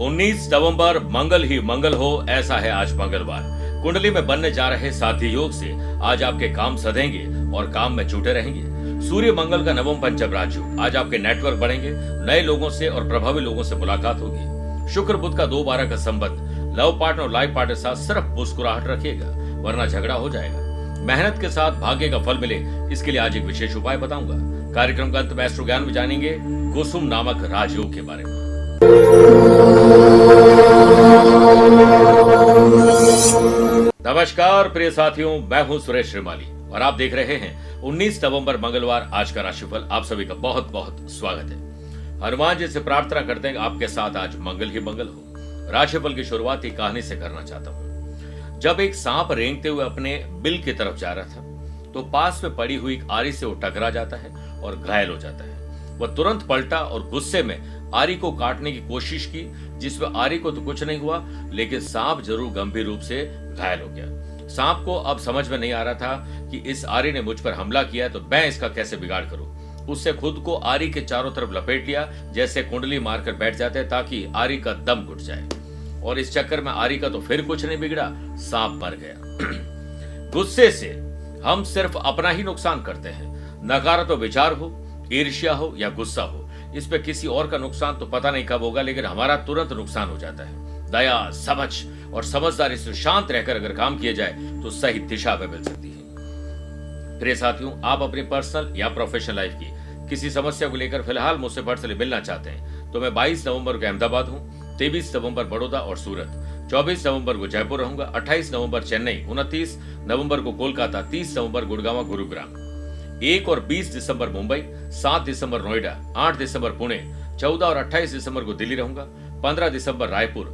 19 नवंबर मंगल ही मंगल हो, ऐसा है आज मंगलवार। कुंडली में बनने जा रहे साथी योग से आज आपके काम सधेंगे और काम में जुटे रहेंगे। सूर्य मंगल का नवम पंचम राजयोग, आज आपके नेटवर्क बढ़ेंगे, नए लोगों से और प्रभावी लोगों से मुलाकात होगी। शुक्र बुध का 2-12 का संबंध, लव पार्टनर और लाइफ पार्टनर के साथ सिर्फ मुस्कुराहट रखिएगा, वरना झगड़ा हो जाएगा। मेहनत के साथ भाग्य का फल मिले, इसके लिए आज एक विशेष उपाय बताऊंगा। कार्यक्रम का अंत में एस्ट्रो ज्ञान में जानेंगे कुसुम नामक राजयोग के बारे में। नमस्कार प्रिय साथियों, मैं हूं सुरेश श्रीमाली और आप देख रहे हैं 19 नवंबर मंगलवार आज का राशिफल। आप सभी का बहुत बहुत स्वागत है। हनुमान जी से प्रार्थना करते हैं कि आपके साथ आज मंगल ही मंगल हो। राशिफल की शुरुआत एक कहानी से करना चाहता हूं। जब एक सांप रेंगते हुए अपने बिल की तरफ जा रहा था तो पास में पड़ी हुई एक आरी से वो टकरा जाता है और घायल हो जाता है। वह तुरंत पलटा और गुस्से में आरी को काटने की कोशिश की, जिसमें आरी को तो कुछ नहीं हुआ, लेकिन सांप जरूर गंभीर रूप से घायल हो गया। सांप को अब समझ में नहीं आ रहा था कि इस आरी ने मुझ पर हमला किया तो मैं इसका कैसे बिगाड़ करूं। उससे खुद को आरी के चारों तरफ लपेट लिया, जैसे कुंडली मारकर बैठ जाते हैं ताकि आरी का दम घुट जाए। और इस चक्कर में आरी का तो फिर कुछ नहीं बिगड़ा, सांप मर गया। गुस्से से हम सिर्फ अपना ही नुकसान करते हैं। नकारात्मक विचार हो, ईर्ष्या हो या गुस्सा हो, इस पे किसी और का नुकसान तो पता नहीं कब होगा, लेकिन हमारा तुरंत नुकसान हो जाता है। दया, समझ और समझदारी से शांत रहकर अगर काम किया जाए तो सही दिशा में मिल सकती है। प्रिय साथियों, आप अपनी पर्सनल या प्रोफेशनल लाइफ की किसी समस्या को लेकर फिलहाल मुझसे पर्सनली मिलना चाहते हैं तो मैं 22 नवंबर को अहमदाबाद हूँ, 23 नवंबर बड़ौदा और सूरत, 24 नवंबर को जयपुर रहूंगा, 28 नवंबर चेन्नई, 29 नवंबर को कोलकाता, 30 नवंबर गुड़गांव गुरुग्राम, 1 और 20 दिसंबर मुंबई, 7 दिसंबर नोएडा, 8 दिसंबर पुणे, 14 और 28 दिसंबर को दिल्ली रहूंगा, 15 दिसंबर रायपुर,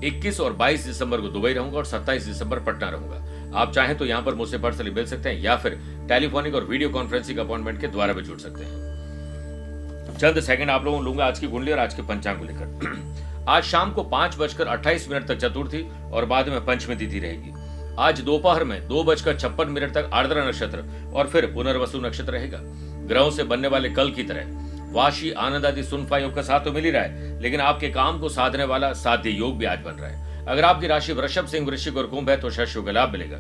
21 और 22 दिसंबर को दुबई रहूंगा और 27 दिसंबर पटना रहूंगा। आप चाहें तो यहां पर मुझसे पर्सनली मिल सकते हैं या फिर टेलीफोनिक और वीडियो कॉन्फ्रेंसिंग अपॉइंटमेंट के द्वारा भी जुड़ सकते हैं। चंद सेकंड आप लोगों लूंगा आज की कुंडली और आज के पंचांग को लेकर। आज शाम को 5:28 तक चतुर्थी और बाद में पंचमी तिथि रहेगी। आज दोपहर में 2:56 तक आर्द्रा नक्षत्र और फिर पुनर्वसु नक्षत्र रहेगा। ग्रहों से बनने वाले कल की तरह वाशी, आनंद आदि सुनफा योग का साथ तो मिल ही रहा है, लेकिन आपके काम को साधने वाला साध्य योग भी आज बन रहा है। अगर आपकी राशि वृषभ, सिंह, वृश्चिक और कुंभ है तो शस्यों का लाभ मिलेगा।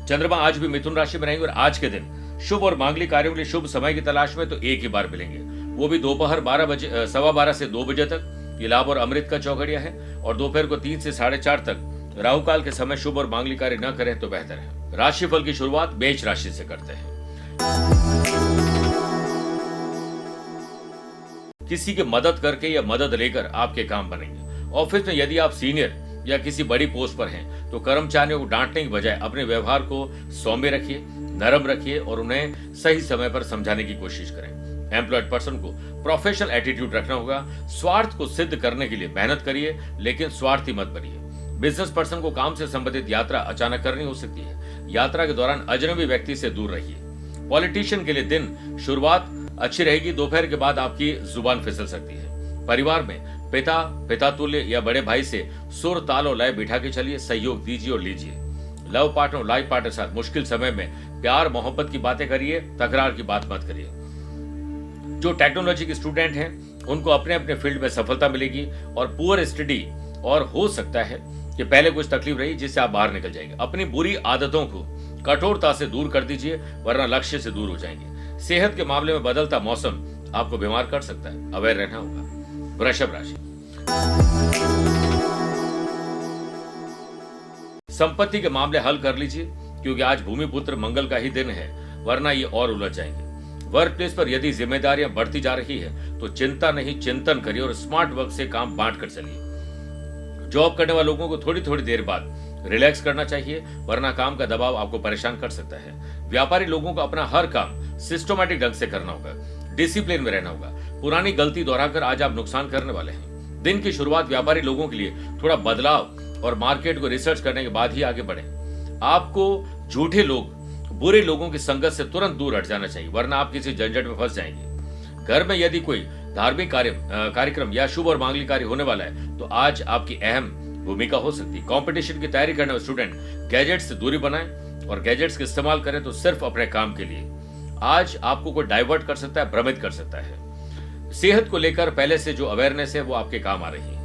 चंद्रमा आज भी मिथुन राशि में रहेंगे और आज के दिन शुभ और मांगलिक कार्यों के लिए शुभ समय की तलाश में तो एक ही बार मिलेंगे, वो भी दोपहर 12 से 2 बजे तक। ये लाभ और अमृत का चौघड़िया है और दोपहर को 3 से 4:30 तक राहु काल के समय शुभ और मांगलिक कार्य न करें तो बेहतर है। राशिफल की शुरुआत मेष राशि से करते हैं। किसी की मदद करके या मदद लेकर आपके काम बनेंगे। ऑफिस में यदि आप सीनियर या किसी बड़ी पोस्ट पर हैं तो कर्मचारियों को डांटने की बजाय अपने व्यवहार को सौम्य रखिए, नरम रखिए और उन्हें सही समय पर समझाने की कोशिश करें। एम्प्लॉयड पर्सन को प्रोफेशनल एटीट्यूड रखना होगा। स्वार्थ को सिद्ध करने के लिए मेहनत करिए, लेकिन स्वार्थी मत बनिए। बिजनेस पर्सन को काम से संबंधित यात्रा अचानक करनी हो सकती है। यात्रा के दौरान अजनबी व्यक्ति से दूर रहिए। पॉलिटिशियन के लिए दिन शुरुआत अच्छी रहेगी, दोपहर के बाद आपकी जुबान फिसल सकती है। परिवार में पिता तुल्य या बड़े भाई से सुर, ताल और लय बिठा के चलिए, सहयोग दीजिए और लीजिए। लव पार्टनर और लाइफ पार्टनर के साथ मुश्किल समय में प्यार मोहब्बत की बातें करिए, तकरार की बात मत करिए। जो टेक्नोलॉजी के स्टूडेंट हैं उनको अपने अपने फील्ड में सफलता मिलेगी और पुअर स्टडी, और हो सकता है कि पहले कुछ तकलीफ रही जिससे आप बाहर निकल जाएंगे। अपनी बुरी आदतों को कठोरता से दूर कर दीजिए, वरना लक्ष्य से दूर हो जाएंगे। सेहत के मामले में बदलता मौसम आपको बीमार कर सकता है, अवेयर रहना होगा। वृषभ राशि, संपत्ति के मामले हल कर लीजिए क्योंकि आज भूमि पुत्र मंगल का ही दिन है, वरना ये और उलझ जाएंगे। वर्क प्लेस पर यदि जिम्मेदारियां बढ़ती जा रही है तो चिंता नहीं, चिंतन करिए और स्मार्ट वर्क से काम बांट कर चलिए। जॉब करने वाले लोगों को थोड़ी थोड़ी देर बाद रिलैक्स करना चाहिए, वरना काम का दबाव आपको परेशान कर सकता है। व्यापारी लोगों को अपना हर काम सिस्टमैटिक ढंग से करना होगा, डिसिप्लिन में रहना होगा। पुरानी गलती दोहराकर आज आप नुकसान करने वाले हैं। दिन की शुरुआत व्यापारी लोगों के लिए थोड़ा बदलाव और मार्केट को रिसर्च करने के बाद ही आगे बढ़े। आपको झूठे लोग, बुरे लोगों की संगत से तुरंत दूर हट जाना चाहिए, वरना आप किसी झंझट में फंस जाएंगे। घर में यदि कोई धार्मिक कार्यक्रम या शुभ और मांगलिक कार्य होने वाला है तो आज आपकी अहम भूमिका हो सकती है। कंपटीशन की तैयारी करने वाले स्टूडेंट गैजेट्स से दूरी बनाएं और गैजेट्स का इस्तेमाल करें तो सिर्फ अपने काम के लिए। आज आपको कोई डाइवर्ट कर सकता है, भ्रमित कर सकता है। सेहत को लेकर पहले से जो अवेयरनेस है वो आपके काम आ रही है।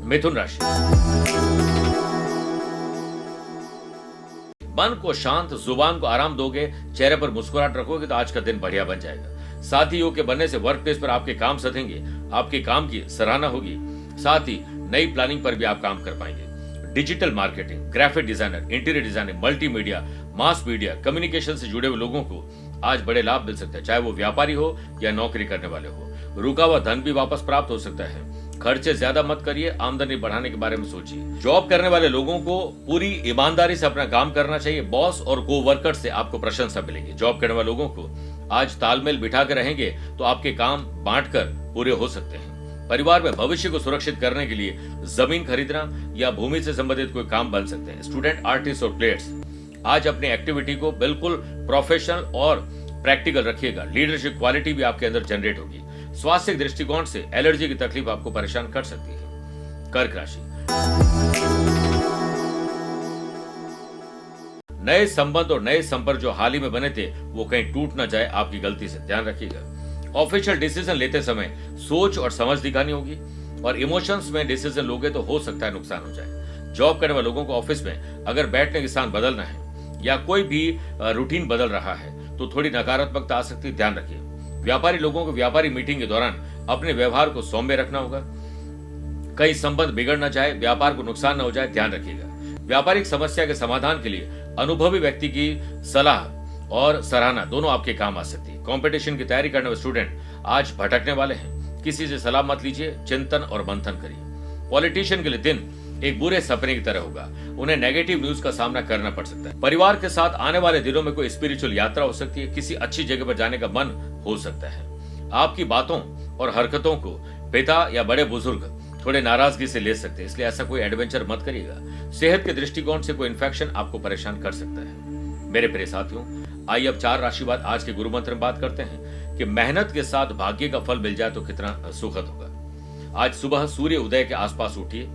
मिथुन राशि, मन को शांत, जुबान को आराम दोगे, चेहरे पर मुस्कुराहट रखोगे तो आज का दिन बढ़िया बन जाएगा। साथ ही योग के बनने से वर्क प्लेस पर आपके काम सधेंगे, आपके काम की सराहना होगी। साथ ही नई प्लानिंग पर भी आप काम कर पाएंगे। Digital marketing, graphic designer, interior designer, multimedia, mass media, communication से जुड़े हुए लोगों को आज बड़े लाभ मिल सकते हैं, चाहे वो व्यापारी हो या नौकरी करने वाले हो। रुका हुआ धन भी वापस प्राप्त हो सकता है। खर्चे ज्यादा मत करिए, आमदनी बढ़ाने के बारे में सोचिए। जॉब करने वाले लोगों को पूरी ईमानदारी से अपना काम करना चाहिए। बॉस और को वर्कर से आपको प्रशंसा मिलेगी। जॉब करने वाले लोगों को आज तालमेल बिठा कर रहेंगे तो आपके काम बांटकर पूरे हो सकते हैं। परिवार में भविष्य को सुरक्षित करने के लिए जमीन खरीदना या भूमि से संबंधित कोई काम बन सकते हैं। स्टूडेंट, आर्टिस्ट और प्लेयर्स आज अपनी एक्टिविटी को बिल्कुल प्रोफेशनल और प्रैक्टिकल रखिएगा। लीडरशिप क्वालिटी भी आपके अंदर जनरेट होगी। स्वास्थ्य दृष्टिकोण से एलर्जी की तकलीफ आपको परेशान कर सकती है। कर्क राशि, नए संबंध और नए संपर्क जो हाल ही में बने थे वो कहीं टूट ना जाए, आपकी गलती से ध्यान रखिएगा। ऑफिशियल डिसीजन लेते समय सोच और समझ दिखानी होगी और इमोशंस में डिसीजन लोगे तो हो सकता है नुकसान हो जाए। जॉब करने वाले लोगों को ऑफिस में अगर बैठने के स्थान बदलना है या कोई भी रूटीन बदल रहा है तो थोड़ी नकारात्मकता आ सकती है, ध्यान रखिए। व्यापारी लोगों को व्यापारी मीटिंग के दौरान अपने व्यवहार को सौम्य रखना होगा। कई संबंध बिगड़ न जाए, व्यापार को नुकसान न हो जाए, ध्यान रखिएगा। व्यापारिक समस्या के समाधान के लिए अनुभवी व्यक्ति की सलाह और सराहना दोनों आपके काम आ सकती है। कंपटीशन की तैयारी करने वाले स्टूडेंट आज भटकने वाले हैं। किसी से सलाह मत लीजिए, चिंतन और मंथन करिए। पॉलिटिशियन के लिए दिन एक बुरे सपने की तरह होगा। उन्हें नेगेटिव न्यूज का सामना करना पड़ सकता है। परिवार के साथ आने वाले दिनों में कोई स्पिरिचुअल यात्रा हो सकती है। किसी अच्छी जगह पर जाने का मन हो सकता है। आपकी बातों और हरकतों को पिता या बड़े बुजुर्ग थोड़े नाराजगी से ले सकते हैं, इसलिए ऐसा कोई एडवेंचर मत करिएगा। सेहत के दृष्टिकोण से कोई इन्फेक्शन आपको परेशान कर सकता है। मेरे प्रिय साथियों, आइए अब 4 राशि बाद आज के गुरु मंत्र में बात करते हैं कि मेहनत के साथ भाग्य का फल मिल जाए तो कितना सुखद होगा। आज सुबह सूर्य उदय के आसपास उठिए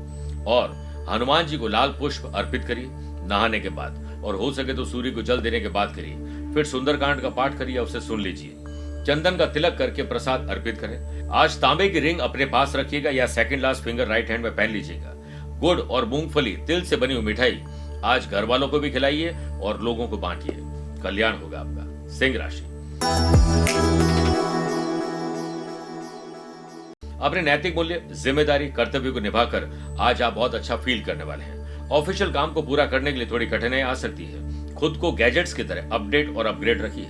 और हनुमान जी को लाल पुष्प अर्पित करिए नहाने के बाद, और हो सके तो सूर्य को जल देने के बाद करिए। फिर सुंदरकांड का पाठ करिए, उसे सुन लीजिए। चंदन का तिलक करके प्रसाद अर्पित करें। आज तांबे की रिंग अपने पास रखिएगा या second last finger right hand में पहन लीजिएगा। गुड़ और मूंगफली, तिल से बनी हुई मिठाई आज घर वालों को भी खिलाइए और लोगों को बांटिए। कल्याण होगा आपका। सिंह राशि, अपने नैतिक मूल्य, जिम्मेदारी, कर्तव्य को निभाकर आज आप बहुत अच्छा फील करने वाले हैं। ऑफिशियल काम को पूरा करने के लिए थोड़ी कठिनाई आ सकती है। खुद को गैजेट्स की तरह अपडेट और अपग्रेड रखिए।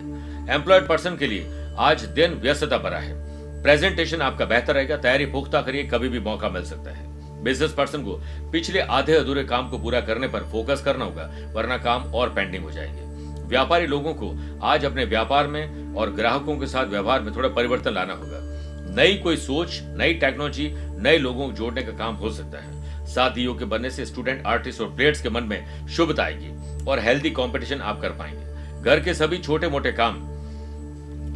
एम्प्लॉयड पर्सन के लिए आज दिन व्यस्तता भरा है। प्रेजेंटेशन आपका बेहतर रहेगा। तैयारी पुख्ता करिए, कभी भी मौका मिल सकता है। बिजनेस पर्सन को पिछले आधे अधूरे काम को पूरा करने पर फोकस करना होगा, वरना काम और पेंडिंग हो जाएंगे। व्यापारी लोगों को आज अपने व्यापार में और ग्राहकों के साथ व्यवहार में थोड़ा परिवर्तन लाना होगा। नई कोई सोच, नई टेक्नोलॉजी, नए लोगों को जोड़ने का काम हो सकता है। साथ ही योग के बनने से स्टूडेंट, आर्टिस्ट और प्लेयर्स के मन में शुभता आएगी और हेल्दी कंपटीशन आप कर पाएंगे। घर के सभी छोटे मोटे काम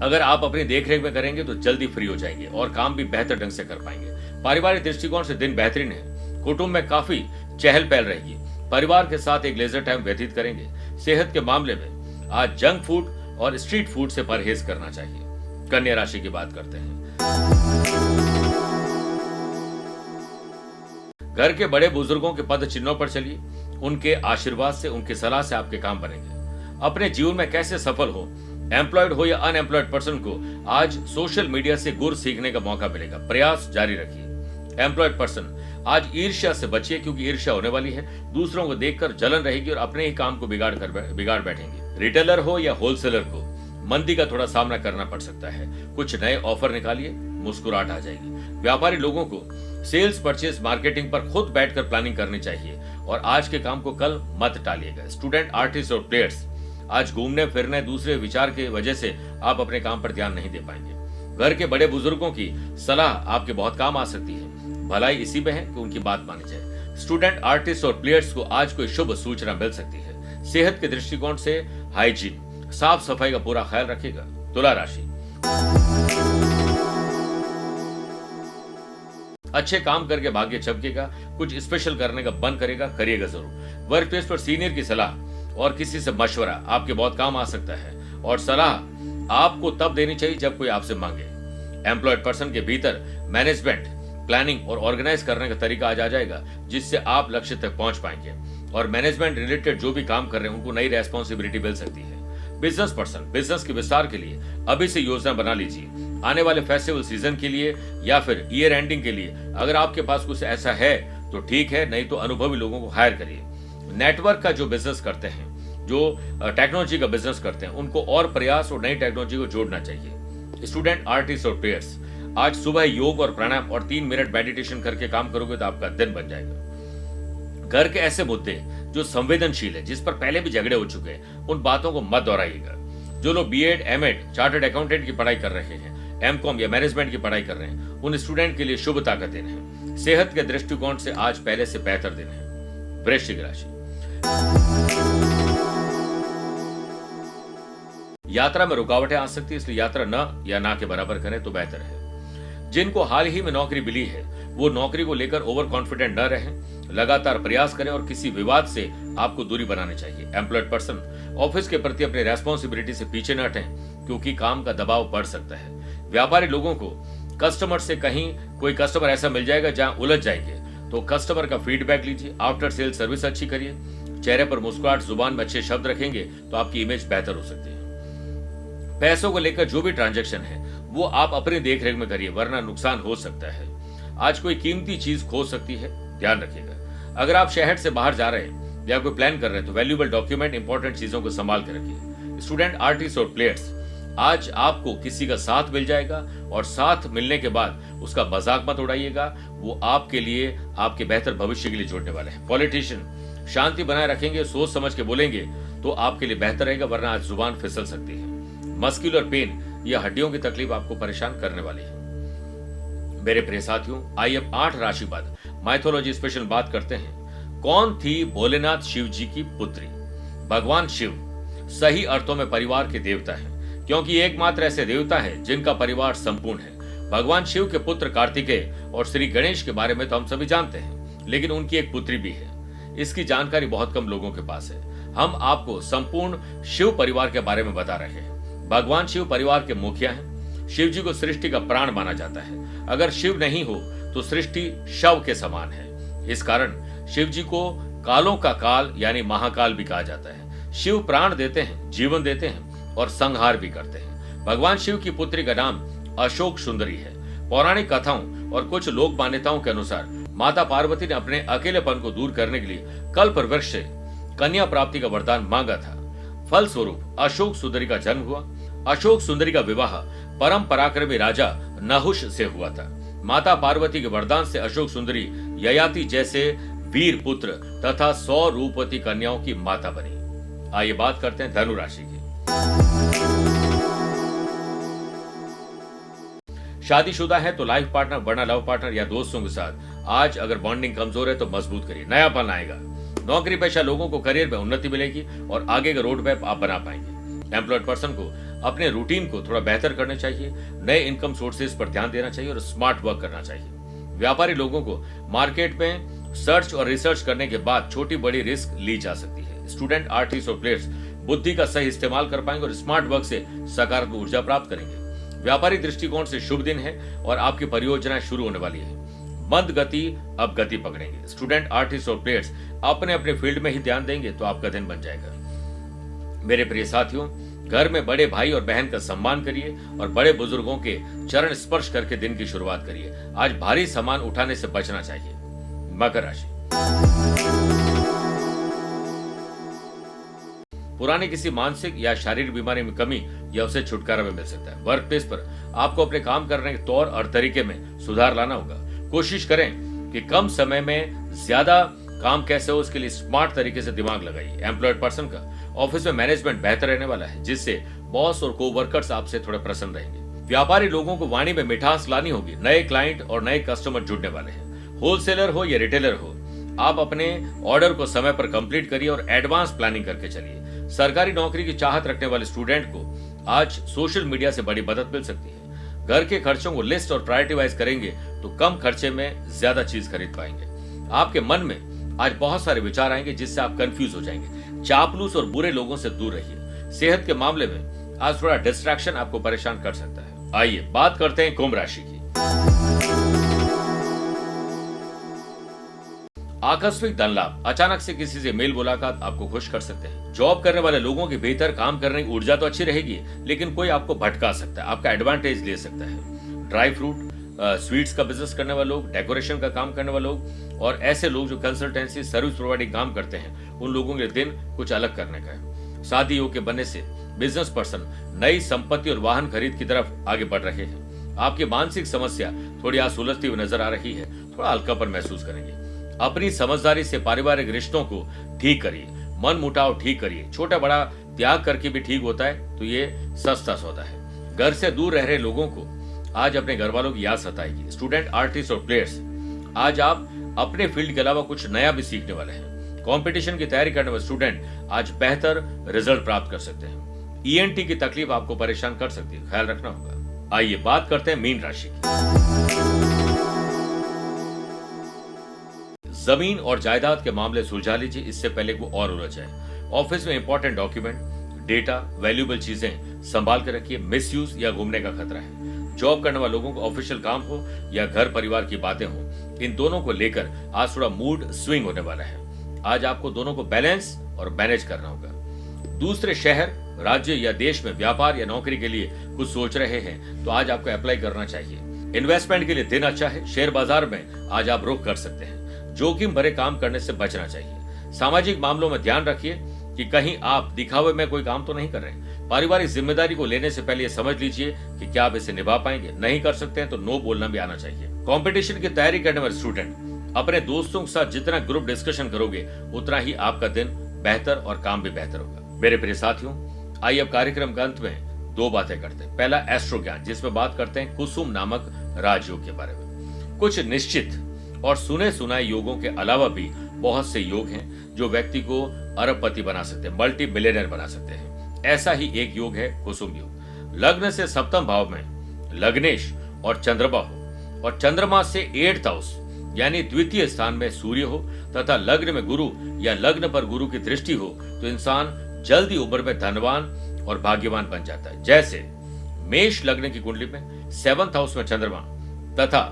अगर आप अपनी देखरेख में करेंगे तो जल्दी फ्री हो जाएंगे और काम भी बेहतर ढंग से कर पाएंगे। पारिवारिक दृष्टिकोण से दिन बेहतरीन है। कुटुंब में काफी चहल पहल रहेगी। परिवार के साथ एक लेजर टाइम व्यतीत करेंगे। सेहत के मामले में आज जंक फूड और स्ट्रीट फूड से परहेज करना चाहिए। कन्या राशि की बात करते हैं। घर के बड़े बुजुर्गों के पद चिन्हों पर चलिए। उनके आशीर्वाद से, उनकी सलाह से आपके काम बनेंगे। अपने जीवन में कैसे सफल हो, एम्प्लॉयड हो या अनएम्प्लॉयड पर्सन को आज सोशल मीडिया से गुर सीखने का मौका मिलेगा। प्रयास जारी रखिए। एम्प्लॉयड पर्सन आज ईर्ष्या से बचिए, क्योंकि ईर्ष्या होने वाली है। दूसरों को देखकर जलन रहेगी और अपने ही काम को बिगाड़ बैठेंगे। रिटेलर हो या होलसेलर को मंदी का थोड़ा सामना करना पड़ सकता है। कुछ नए ऑफर निकालिए, मुस्कुराहट आ जाएगी। व्यापारी लोगों को सेल्स, परचेज, मार्केटिंग पर खुद बैठकर प्लानिंग करनी चाहिए और आज के काम को कल मत टालिएगा। स्टूडेंट, आर्टिस्ट और प्लेयर्स आज घूमने फिरने, दूसरे विचार की वजह से आप अपने काम पर ध्यान नहीं दे पाएंगे। घर के बड़े बुजुर्गों की सलाह आपके बहुत काम आ सकती है। भलाई इसी में है कि उनकी बात मानी जाए। स्टूडेंट, आर्टिस्ट और प्लेयर्स को आज कोई शुभ सूचना मिल सकती है। सेहत के दृष्टिकोण से हाइजीन, साफ सफाई का पूरा ख्याल रखिएगा। तुला राशि, अच्छे काम करके भाग्य चमकेगा। कुछ स्पेशल करने का मन करिएगा जरूर। वर्क प्लेस पर सीनियर की सलाह और किसी से मशवरा आपके बहुत काम आ सकता है और सलाह आपको तब देनी चाहिए जब कोई आपसे मांगे। एम्प्लॉयड पर्सन के भीतर मैनेजमेंट, प्लानिंग और ऑर्गेनाइज करने का तरीका आज आ जाएगा, जिससे आप लक्ष्य तक पहुंच पाएंगे और मैनेजमेंट रिलेटेड जो भी काम कर रहे हैं उनको नई रेस्पॉन्सिबिलिटी मिल सकती है। बिजनेस पर्सन, बिजनेस के विस्तार के लिए अभी से योजना बना लीजिए। आने वाले फेस्टिवल सीजन के लिए या फिर ईयर एंडिंग के लिए अगर आपके पास कुछ ऐसा है तो ठीक है, नहीं तो अनुभवी लोगों को हायर करिए। नेटवर्क का जो बिजनेस करते हैं, जो टेक्नोलॉजी का बिजनेस करते हैं, उनको और प्रयास और नई टेक्नोलॉजी को जोड़ना चाहिए। स्टूडेंट, आर्टिस्ट और प्लेयर्स, आज सुबह योग और प्राणायाम और 3 मिनट मेडिटेशन करके काम करोगे तो आपका दिन बन जाएगा। घर के ऐसे मुद्दे जो संवेदनशील है, जिस पर पहले भी झगड़े हो चुके हैं, उन बातों को मत दोहराइएगा। जो लोग बीएड, एमएड, चार्टर्ड अकाउंटेंट की पढ़ाई कर रहे हैं, एमकॉम या मैनेजमेंट की पढ़ाई कर रहे हैं, उन स्टूडेंट के लिए शुभता का दिन है। सेहत के दृष्टिकोण से आज पहले से बेहतर दिन है। वृश्चिक राशि, यात्रा में रुकावटें आ सकती है, इसलिए यात्रा न या ना के बराबर करें तो बेहतर है। जिनको हाल ही में नौकरी मिली है वो नौकरी को लेकर ओवर कॉन्फिडेंट न रहें, लगातार प्रयास करें और किसी विवाद से आपको दूरी बनानी चाहिए। एम्प्लॉयड पर्सन, ऑफिस के प्रति अपनी रेस्पॉन्सिबिलिटी से पीछे न हटें क्योंकि काम का दबाव बढ़ सकता है। व्यापारी लोगों को कस्टमर से कहीं कोई कस्टमर ऐसा मिल जाएगा जहां उलझ जाएंगे, तो कस्टमर का फीडबैक लीजिए। आफ्टर सेल सर्विस अच्छी करिए। चेहरे पर मुस्कुराहट, जुबान में अच्छे शब्द रखेंगे तो आपकी इमेज बेहतर हो सकती है। पैसों को लेकर जो भी ट्रांजैक्शन है वो आप अपनी देखरेख में करिए, वरना नुकसान हो सकता है। आज कोई कीमती चीज खो सकती है, ध्यान रखिएगा। अगर आप शहर से बाहर जा रहे हैं या कोई प्लान कर रहे हैं तो वैल्यूएबल डॉक्यूमेंट, इंपॉर्टेंट चीजों को संभाल कर रखिए। स्टूडेंट, आर्टिस्ट और प्लेयर्स, आज आपको किसी का साथ मिल जाएगा और साथ मिलने के बाद उसका मजाक मत उड़ाइएगा, वो आपके लिए, आपके बेहतर भविष्य के लिए जोड़ने वाले हैं। पॉलिटिशियन, शांति बनाए रखेंगे, सोच समझ के बोलेंगे तो आपके लिए बेहतर रहेगा, वरना आज जुबान फिसल सकती है। मस्कुलर पेन या हड्डियों की तकलीफ आपको परेशान करने वाली है। मेरे प्रिय साथियों, आइए अब 8 राशि बाद माइथोलॉजी स्पेशल बात करते हैं। कौन थी भोलेनाथ शिव जी की पुत्री? भगवान शिव सही अर्थों में परिवार के देवता हैं, क्योंकि एकमात्र ऐसे देवता है जिनका परिवार संपूर्ण है। भगवान शिव के पुत्र कार्तिकेय और श्री गणेश के बारे में तो हम सभी जानते हैं, लेकिन उनकी एक पुत्री भी है। इसकी जानकारी बहुत कम लोगों के पास है। हम आपको संपूर्ण शिव परिवार के बारे में बता रहे हैं। भगवान शिव परिवार के मुखिया हैं। शिव जी को सृष्टि का प्राण माना जाता है। अगर शिव नहीं हो तो सृष्टि शव के समान है। इस कारण शिव जी को कालों का काल यानी महाकाल भी कहा जाता है। शिव प्राण देते हैं, जीवन देते हैं और संहार भी करते हैं। भगवान शिव की पुत्री का नाम अशोक सुंदरी है। पौराणिक कथाओं और कुछ लोक मान्यताओं के अनुसार माता पार्वती ने अपने अकेलेपन को दूर करने के लिए कल्प वृक्ष से कन्या प्राप्ति का वरदान मांगा था। फलस्वरूप अशोक सुंदरी का जन्म हुआ। अशोक सुंदरी का विवाह परम पराक्रमी राजा नहुष से हुआ था। माता पार्वती के वरदान से अशोक सुंदरी ययाति जैसे वीर पुत्र तथा 100 रूपवती कन्याओं की माता बनी। आइए बात करते हैं धनु राशि की। शादीशुदा है तो लाइफ पार्टनर, वरना लव पार्टनर या दोस्तों के साथ आज अगर बॉन्डिंग कमजोर है तो मजबूत करिए, नयापन आएगा। नौकरी पेशा लोगों को करियर में उन्नति मिलेगी और आगे का रोड मैप आप बना पाएंगे। एम्प्लॉयड पर्सन को अपने रूटीन को थोड़ा बेहतर करना चाहिए, नए इनकम सोर्सेज पर ध्यान देना चाहिए और स्मार्ट वर्क करना चाहिए। व्यापारी लोगों को मार्केट में सर्च और रिसर्च करने के बाद छोटी बड़ी रिस्क ली जा सकती है। स्टूडेंट, आर्टिस्ट और प्लेयर्स बुद्धि का सही इस्तेमाल कर पाएंगे और स्मार्ट वर्क से सकारात्मक ऊर्जा प्राप्त करेंगे। व्यापारी दृष्टिकोण से शुभ दिन है और आपकी परियोजनाएं शुरू होने वाली है। मंद गति अब गति पकड़ेंगे। स्टूडेंट, आर्टिस्ट और प्लेयर्स अपने अपने फील्ड में ही ध्यान देंगे तो आपका दिन बन जाएगा। मेरे प्रिय साथियों, घर में बड़े भाई और बहन का सम्मान करिए और बड़े बुजुर्गों के चरण स्पर्श करके दिन की शुरुआत करिए। आज भारी सामान उठाने से बचना चाहिए। मकर राशि, पुरानी किसी मानसिक या शारीरिक बीमारी में कमी या उसे छुटकारा भी मिल सकता है। वर्क प्लेस पर आपको अपने काम करने के तौर और तरीके में सुधार लाना होगा। कोशिश करें कि कम समय में ज्यादा काम कैसे हो, उसके लिए स्मार्ट तरीके से दिमाग लगाइए। एम्प्लॉयड पर्सन का ऑफिस में मैनेजमेंट बेहतर रहने वाला है, जिससे बॉस और कोवर्कर्स आपसे थोड़े प्रसन्न रहेंगे। व्यापारी लोगों को वाणी में मिठास लानी होगी। नए क्लाइंट और नए कस्टमर जुड़ने वाले हैं। होलसेलर हो या रिटेलर हो, आप अपने ऑर्डर को समय पर कंप्लीट करिए और एडवांस प्लानिंग करके चलिए। सरकारी नौकरी की चाहत रखने वाले स्टूडेंट को आज सोशल मीडिया से बड़ी मदद मिल सकती है। घर के खर्चों को लिस्ट और प्रायोरिटी वाइज करेंगे तो कम खर्चे में ज्यादा चीज खरीद पाएंगे। आपके मन में आज बहुत सारे विचार आएंगे जिससे आप कंफ्यूज हो जाएंगे। चापलूस और बुरे लोगों से दूर रहिए। सेहत के मामले में आज थोड़ा डिस्ट्रैक्शन आपको परेशान कर सकता है। आइए बात करते हैं कुंभ राशि की। आकस्मिक धन लाभ, अचानक से किसी से मेल मुलाकात आपको खुश कर सकते हैं। जॉब करने वाले लोगों की बेहतर काम करने की ऊर्जा तो अच्छी रहेगी, लेकिन कोई आपको भटका सकता है, आपका एडवांटेज ले सकता है। ड्राई फ्रूट, स्वीट्स का बिजनेस करने वाले लोग, डेकोरेशन का काम करने वाले लोग और ऐसे लोग जो कंसल्टेंसी सर्विस प्रोवाइडिंग काम करते हैं, उन लोगों के दिन कुछ अलग करने का है। शादी योग के बनने से बिजनेस पर्सन नई संपत्ति और वाहन खरीद की तरफ आगे बढ़ रहे हैं। आपकी मानसिक समस्या थोड़ी आज सुलझती हुई नजर आ रही है, थोड़ा हल्कापन महसूस करेंगे। अपनी समझदारी से पारिवारिक रिश्तों को ठीक करिए, मन मुटाव ठीक करिए, छोटा बड़ा त्याग करके भी ठीक होता है, तो ये सस्ता सौदा है। घर से दूर रह रहे लोगों को आज अपने घर वालों की याद सताएगी। स्टूडेंट, आर्टिस्ट और प्लेयर्स, आज आप अपने फील्ड के अलावा कुछ नया भी सीखने वाले हैं। कंपटीशन की तैयारी करने वाले स्टूडेंट आज बेहतर रिजल्ट प्राप्त कर सकते हैं। ईएनटी की तकलीफ आपको परेशान कर सकती है, ख्याल रखना होगा। आइए बात करते हैं मीन राशि की। जमीन और जायदाद के मामले सुलझा लीजिए, इससे पहले वो और उलझ जाए। ऑफिस में इंपॉर्टेंट डॉक्यूमेंट, डेटा, वैल्यूएबल चीजें संभाल कर रखिए। मिसयूज या घूमने का खतरा है। जॉब करने वाले लोगों को ऑफिशियल काम हो या घर परिवार की बातें हो, इन दोनों को लेकर आज थोड़ा मूड स्विंग होने वाला है। आज आपको दोनों को बैलेंस और मैनेज करना होगा। दूसरे शहर, राज्य या देश में व्यापार या नौकरी के लिए कुछ सोच रहे हैं तो आज आपको अप्लाई करना चाहिए। इन्वेस्टमेंट के लिए दिन अच्छा है। शेयर बाजार में आज आप रुख कर सकते हैं। जोखिम भरे काम करने से बचना चाहिए। सामाजिक मामलों में ध्यान रखिए कि कहीं आप दिखावे में कोई काम तो नहीं कर रहे। पारिवारिक जिम्मेदारी को लेने से पहले ये समझ लीजिए कि क्या आप इसे निभा पाएंगे। नहीं कर सकते हैं तो नो बोलना भी आना चाहिए। कंपटीशन की तैयारी करने वाले स्टूडेंट, अपने दोस्तों के साथ जितना ग्रुप डिस्कशन करोगे उतना ही आपका दिन बेहतर और काम भी बेहतर होगा। मेरे प्रिय साथियों, आइए अब कार्यक्रम के अंत में दो बातें करते हैं। पहला, एस्ट्रो ज्ञान, जिसमें बात करते हैं कुसुम नामक राजयोग के बारे में। कुछ निश्चित और सुने सुनाए योगों के अलावा भी बहुत से योग हैं जो व्यक्ति को अरबपति बना सकते हैं, मल्टी मिलियनर बना सकते हैं। ऐसा ही एक योग है कुसुम योग। लग्न से सप्तम भाव में लग्नेश और चंद्रमा हो और चंद्रमा से 8th हाउस यानी द्वितीय स्थान में सूर्य हो तथा लग्न में गुरु या लग्न पर गुरु की दृष्टि हो तो इंसान जल्दी उम्र में धनवान और भाग्यवान बन जाता है। जैसे मेष लग्न की कुंडली में 7th हाउस में चंद्रमा तथा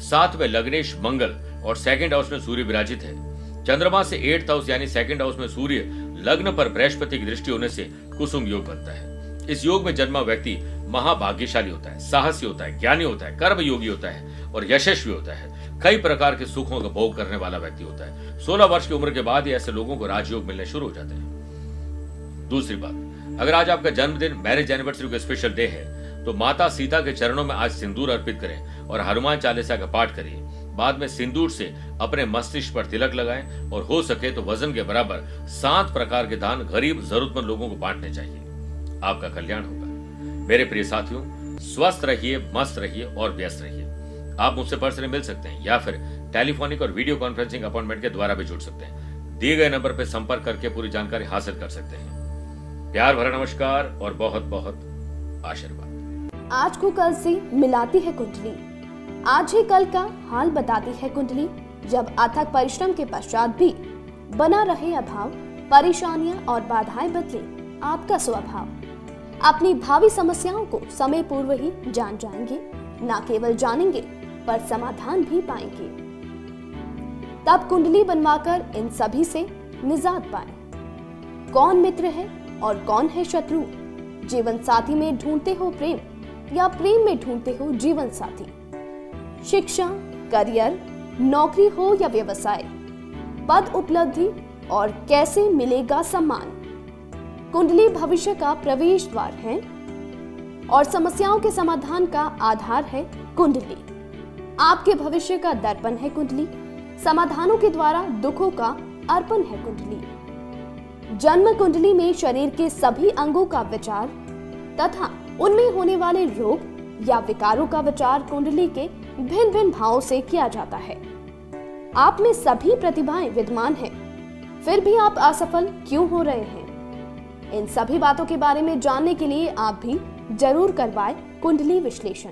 7वें लग्नेश मंगल और 2nd हाउस में सूर्य विराजित है। चंद्रमा से 8th हाउस यानी 2nd हाउस में सूर्य लग्न पर बृहस्पति की दृष्टि होने से कुसुम योग बनता है। इस योग में जन्मा व्यक्ति महाभाग्यशाली होता है, साहसी होता है, ज्ञानी होता है, कर्म योगी होता है और यशस्वी होता है। कई प्रकार के सुखों का भोग करने वाला व्यक्ति होता है। 16 वर्ष की उम्र के बाद ही ऐसे लोगों को राजयोग मिलने शुरू हो जाते हैं। दूसरी बात, अगर आज आपका जन्मदिन, मैरिज एनिवर्सरी का स्पेशल डे है तो माता सीता के चरणों में आज सिंदूर अर्पित करें और हनुमान चालीसा का पाठ करिए। बाद में सिंदूर से अपने मस्तिष्क पर तिलक लगाएं और हो सके तो वजन के बराबर 7 प्रकार के दान गरीब जरूरतमंद लोगों को बांटने चाहिए। आपका कल्याण होगा। मेरे प्रिय साथियों, स्वस्थ रहिए, मस्त रहिए और व्यस्त रहिए। आप मुझसे पर्सनली मिल सकते हैं या फिर टेलीफोनिक और वीडियो कॉन्फ्रेंसिंग अपॉइंटमेंट के द्वारा भी जुड़ सकते हैं। दिए गए नंबर पर संपर्क करके पूरी जानकारी हासिल कर सकते हैं। प्यार भरा नमस्कार और बहुत बहुत आशीर्वाद। आज को कल से मिलाती है कुंडली, आज ही कल का हाल बताती है कुंडली। जब अथक परिश्रम के पश्चात भी बना रहे अभाव, परेशानियां और बाधाएं बदले आपका स्वभाव, अपनी भावी समस्याओं को समय पूर्व ही जान जाएंगे। न केवल जानेंगे पर समाधान भी पाएंगे। तब कुंडली बनवाकर इन सभी से निजात पाएं। कौन मित्र है और कौन है शत्रु? जीवन साथी में ढूंढते हो प्रेम या प्रेम में ढूंढते हो जीवन साथी? शिक्षा, करियर, नौकरी हो या व्यवसाय, पद उपलब्धि और कैसे मिलेगा सम्मान? कुंडली भविष्य का प्रवेश द्वार है और समस्याओं के समाधान का आधार है कुंडली। आपके भविष्य का दर्पण है कुंडली। समाधानों के द्वारा दुखों का अर्पण है कुंडली। जन्म कुंडली में शरीर के सभी अंगों का विचार तथा उनमें होने वाले रोग या विकारों का विचार कुंडली के भिन्न भिन्न भावों से किया जाता है। आप में सभी प्रतिभाएं विद्यमान हैं, फिर भी आप असफल क्यों हो रहे हैं? इन सभी बातों के बारे में जानने के लिए आप भी जरूर करवाएं कुंडली विश्लेषण।